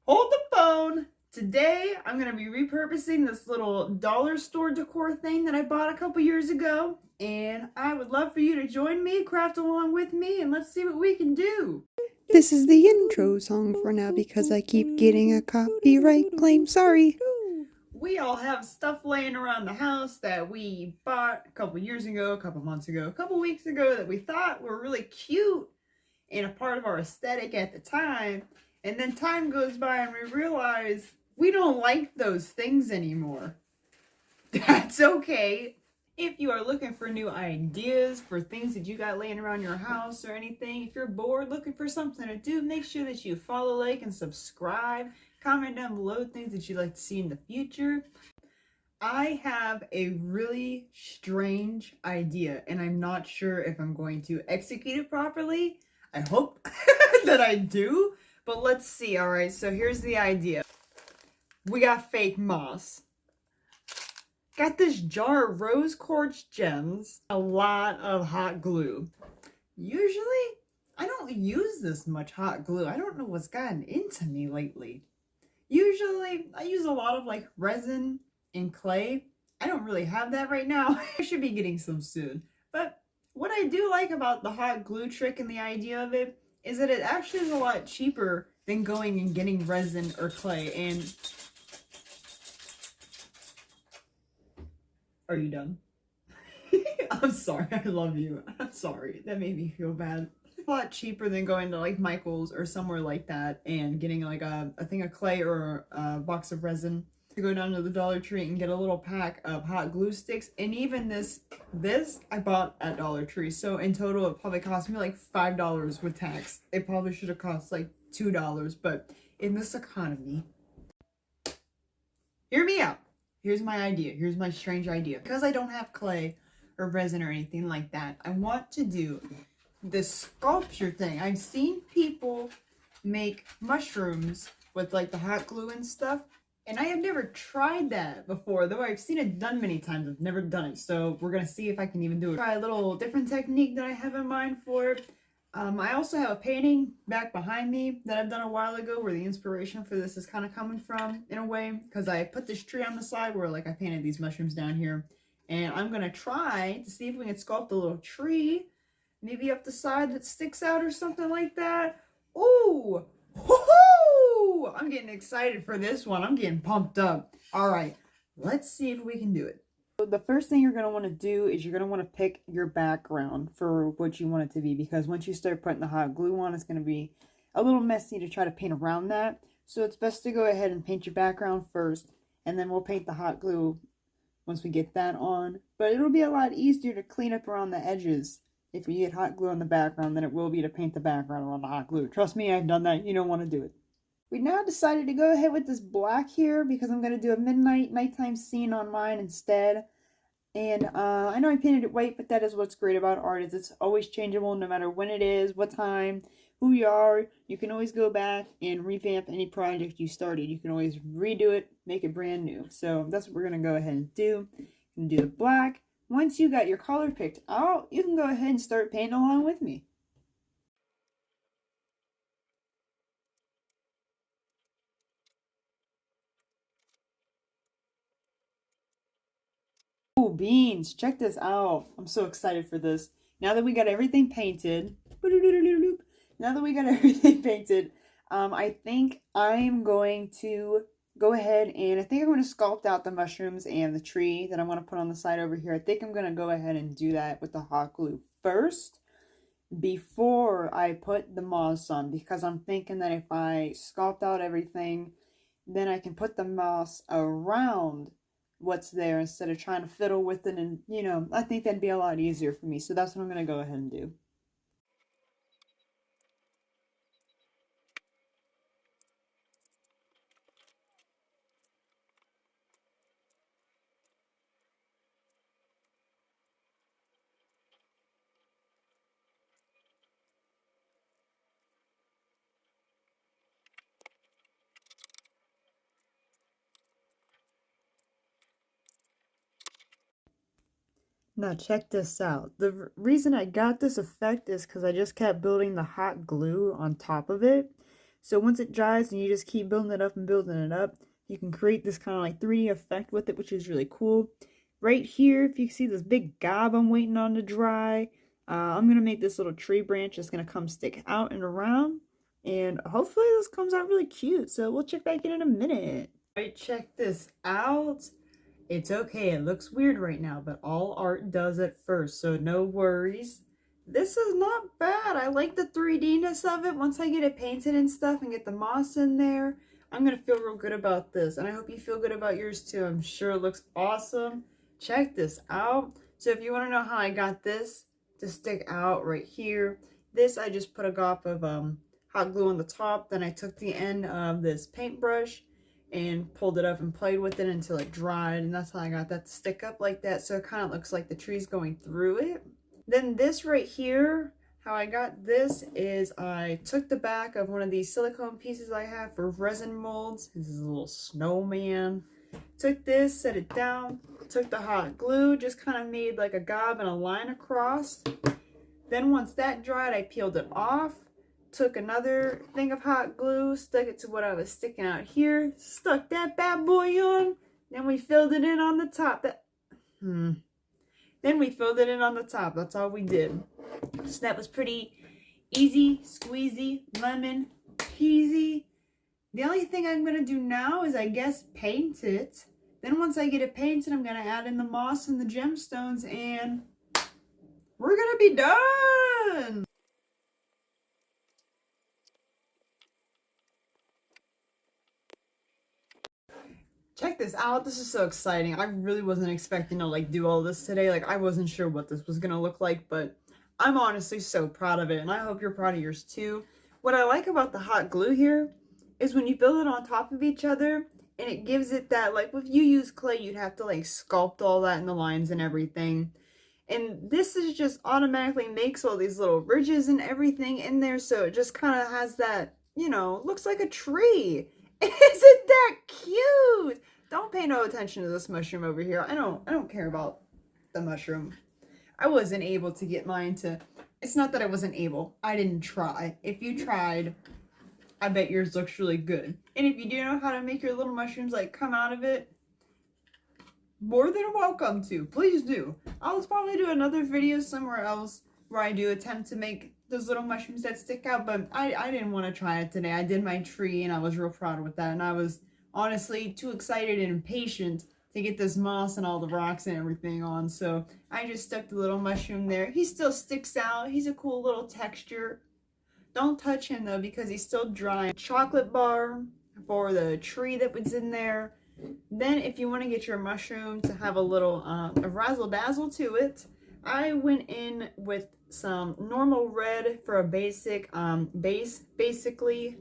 Hold the phone. Today, I'm going to be repurposing this little dollar store decor thing that I bought a couple years ago. And I would love for you to join me, craft along with me, and let's see what we can do. This is the intro song for now because I keep getting a copyright claim. Sorry. We all have stuff laying around the house that we bought a couple years ago, a couple months ago, a couple weeks ago that we thought were really cute and a part of our aesthetic at the time. And then time goes by and we realize we don't like those things anymore. That's okay. If you are looking for new ideas for things that you got laying around your house or anything, if you're bored looking for something to do, make sure that you follow, like, and subscribe. Comment down below things that you'd like to see in the future. I have a really strange idea and I'm not sure if I'm going to execute it properly. I hope that I do. But let's see. All right, so here's the idea. We got fake moss. Got this jar of rose quartz gems. A lot of hot glue. Usually, I don't use this much hot glue. I don't know what's gotten into me lately. Usually, I use a lot of like resin and clay. I don't really have that right now. I should be getting some soon. But what I do like about the hot glue trick and the idea of it is that it actually is a lot cheaper than going and getting resin or clay. And are you done? I'm sorry, I love you. I'm sorry, that made me feel bad. It's a lot cheaper than going to like Michael's or somewhere like that and getting like a thing of clay or a box of resin. To go down to the Dollar Tree and get a little pack of hot glue sticks. And even this I bought at Dollar Tree. So in total it probably cost me like $5 with tax. It probably should have cost like $2, but in this economy, hear me out. Here's my idea. Here's my strange idea. Because I don't have clay or resin or anything like that, I want to do this sculpture thing. I've seen people make mushrooms with like the hot glue and stuff. And I have never tried that before, though I've seen it done many times. I've never done it, so we're going to see if I can even do it. Try a little different technique that I have in mind for it. I also have a painting back behind me that I've done a while ago where the inspiration for this is kind of coming from, in a way, because I put this tree on the side where like I painted these mushrooms down here. And I'm going to try to see if we can sculpt a little tree, maybe up the side that sticks out or something like that. Ooh! Woohoo! I'm getting excited for this one. I'm getting pumped up. All right, let's see if we can do it. So the first thing you're going to want to do is you're going to want to pick your background for what you want it to be, because once you start putting the hot glue on, it's going to be a little messy to try to paint around that. So it's best to go ahead and paint your background first, and then we'll paint the hot glue once we get that on. But it'll be a lot easier to clean up around the edges if you get hot glue on the background than it will be to paint the background around the hot glue. Trust me, I've done that. You don't want to do it. We now decided to go ahead with this black here because I'm going to do a nighttime scene on mine instead. And I know I painted it white, but that is what's great about art, is it's always changeable no matter when it is, what time, who you are. You can always go back and revamp any project you started. You can always redo it, make it brand new. So that's what we're going to go ahead and do. And do the black. Once you got your color picked out, you can go ahead and start painting along with me. Oh, beans, check this out. I'm so excited for this. Now that we got everything painted, I think I'm going to go ahead and I think I'm going to sculpt out the mushrooms and the tree that I'm going to put on the side over here. I think I'm going to go ahead and do that with the hot glue first before I put the moss on, because I'm thinking that if I sculpt out everything, then I can put the moss around what's there instead of trying to fiddle with it, and you know, I think that'd be a lot easier for me. So that's what I'm going to go ahead and do. Now check this out. The reason I got this effect is because I just kept building the hot glue on top of it. So once it dries and you just keep building it up and building it up, you can create this kind of like 3D effect with it, which is really cool. Right here, if you can see this big gob I'm waiting on to dry, I'm going to make this little tree branch that's going to come stick out and around. And hopefully this comes out really cute. So we'll check back in a minute. All right, check this out. It's okay, it looks weird right now, but all art does at first, so no worries. This is not bad. I like the 3D-ness of it. Once I get it painted and stuff and get the moss in there, I'm going to feel real good about this. And I hope you feel good about yours too. I'm sure it looks awesome. Check this out. So if you want to know how I got this to stick out right here, this I just put a gop of hot glue on the top. Then I took the end of this paintbrush and pulled it up and played with it until it dried, and that's how I got that to stick up like that, so it kind of looks like the tree's going through it. Then this right here, how I got this is I took the back of one of these silicone pieces I have for resin molds. This is a little snowman. Took this, set it down, took the hot glue, just kind of made like a gob and a line across. Then once that dried, I peeled it off. Took another thing of hot glue, stuck it to what I was sticking out here, stuck that bad boy on, then we filled it in on the top. Then we filled it in on the top. That's all we did. So that was pretty easy, squeezy, lemon, peasy. The only thing I'm going to do now is, I guess, paint it. Then once I get it painted, I'm going to add in the moss and the gemstones, and we're going to be done! Check this out. This is so exciting. I really wasn't expecting to like do all this today. Like, I wasn't sure what this was gonna look like, but I'm honestly so proud of it, and I hope you're proud of yours too. What I like about the hot glue here is when you build it on top of each other, and it gives it that, like, if you use clay, you'd have to like sculpt all that in the lines and everything. And this is just automatically makes all these little ridges and everything in there, so it just kind of has that, you know, looks like a tree. Isn't that cute? Don't pay no attention to this mushroom over here. I don't care about the mushroom. I wasn't able to get mine to, it's not that I wasn't able. I didn't try. If you tried, I bet yours looks really good. And if you do know how to make your little mushrooms like come out of it, more than welcome to. Please do. I'll probably do another video somewhere else where I do attempt to make those little mushrooms that stick out, but I didn't want to try it today. I did my tree and I was real proud with that, and I was honestly too excited and impatient to get this moss and all the rocks and everything on, so I just stuck the little mushroom there. He still sticks out. He's a cool little texture. Don't touch him though because he's still dry. Chocolate bar for the tree that was in there. Then if you want to get your mushroom to have a little a razzle dazzle to it, I went in with some normal red for a basic base, basically.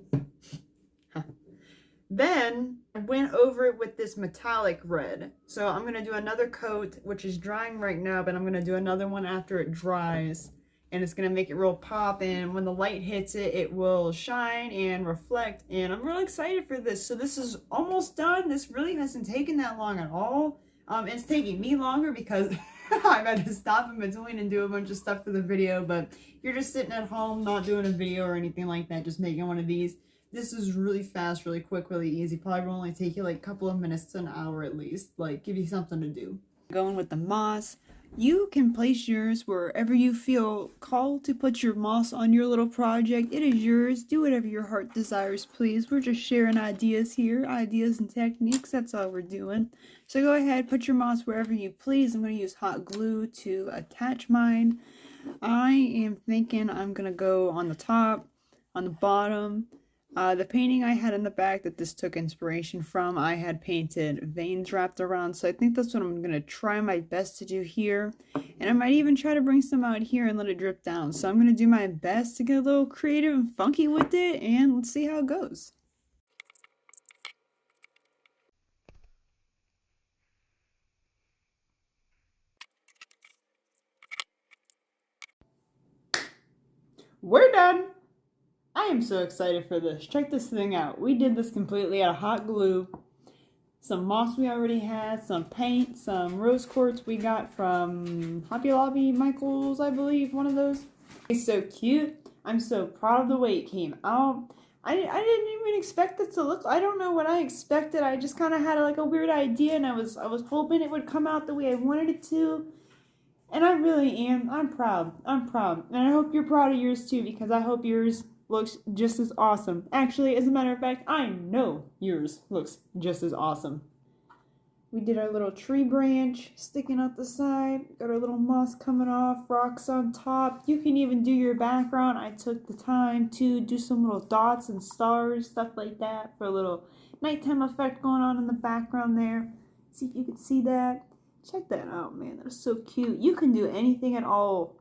Then I went over it with this metallic red. So I'm going to do another coat, which is drying right now, but I'm going to do another one after it dries. And it's going to make it real pop, and when the light hits it, it will shine and reflect. And I'm really excited for this. So this is almost done. This really hasn't taken that long at all. It's taking me longer because I've had to stop in between and do a bunch of stuff for the video, but you're just sitting at home, not doing a video or anything like that, just making one of these. This is really fast, really quick, really easy. Probably will only take you like a couple of minutes to an hour at least. Like, give you something to do. Going with the moss. You can place yours wherever you feel called to put your moss on your little project. It is yours. Do whatever your heart desires, please. We're just sharing ideas here, ideas and techniques. That's all we're doing. So go ahead, put your moss wherever you please. I'm going to use hot glue to attach mine. I am thinking I'm going to go on the top, on the bottom. The painting I had in the back that this took inspiration from, I had painted veins wrapped around, so I think that's what I'm going to try my best to do here. And I might even try to bring some out here and let it drip down. So I'm going to do my best to get a little creative and funky with it, and let's see how it goes. We're done! I am so excited for this. Check this thing out. We did this completely out of hot glue, some moss we already had, some paint, some rose quartz we got from Hobby Lobby, Michael's, I believe, one of those. It's so cute. I'm so proud of the way it came out. I didn't even expect it to look. I don't know what I expected. I just kind of had like a weird idea, and I was hoping it would come out the way I wanted it to. And I really am. I'm proud. I'm proud. And I hope you're proud of yours too, because I hope yours looks just as awesome. Actually, as a matter of fact, I know yours looks just as awesome. We did our little tree branch sticking out the side. Got our little moss coming off, rocks on top. You can even do your background. I took the time to do some little dots and stars, stuff like that, for a little nighttime effect going on in the background there. See if you can see that. Check that out, man. That is so cute. You can do anything at all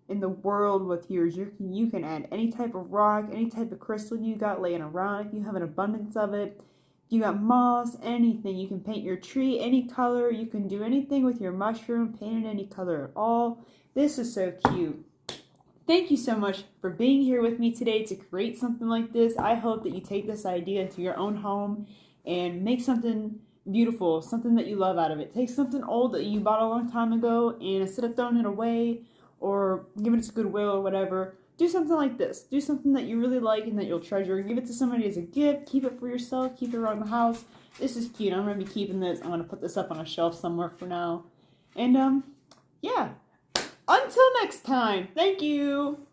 in the world with yours. You can add any type of rock, any type of crystal you got laying around. If you have an abundance of it, you got moss, anything. You can paint your tree any color. You can do anything with your mushroom, paint it any color at all. This is so cute. Thank you so much for being here with me today to create something like this. I hope that you take this idea into your own home and make something beautiful, something that you love out of it. Take something old that you bought a long time ago, and instead of throwing it away or giving it to Goodwill or whatever, do something like this. Do something that you really like and that you'll treasure. Give it to somebody as a gift. Keep it for yourself. Keep it around the house. This is cute. I'm going to be keeping this. I'm going to put this up on a shelf somewhere for now. And, yeah. Until next time. Thank you.